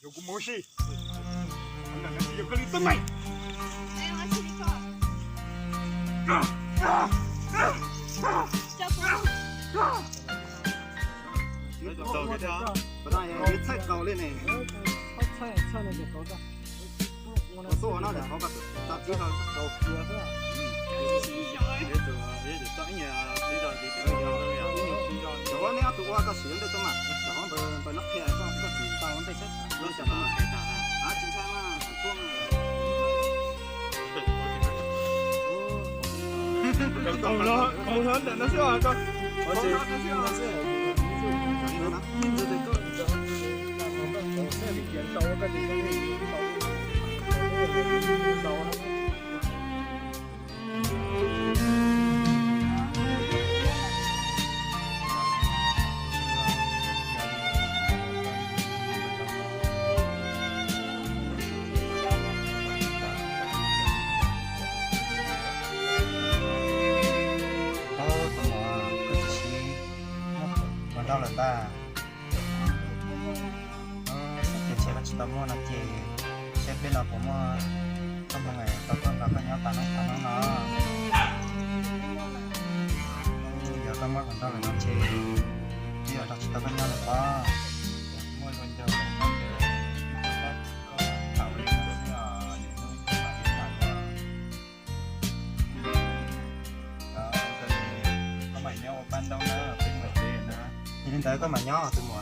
有个毛线，那有个你真美。哎，我去你说。đầu cái đó bữa nay cái菜高lên này菜那个高的，我说那两个吧咋知道高皮是吧？也就当年知道这个有啊，你要读啊个时间得怎么？然后不那片个时到我们得先那什么啊，青菜嘛，做嘛。懂了，懂了，等的是啊，哥，而且那是。印着这个，那里边刀个地方刀了。到了吧？tiền xe bắt tao mua là chị xe bên nào cũng mua không một ngày tao con nhau tao nó giờ tao mua còn tao là nó chị bây giờ tao chỉ tao con nhau là có mua con dâu là nó tạo lên có mày nhau ban đâu nữa bên ngoài tiền nữa đi đến tới có mày nhau từ mùa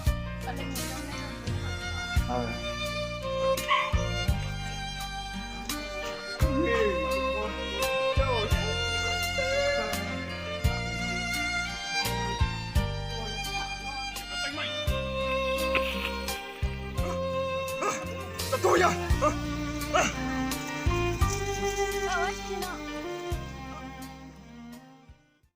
tôi à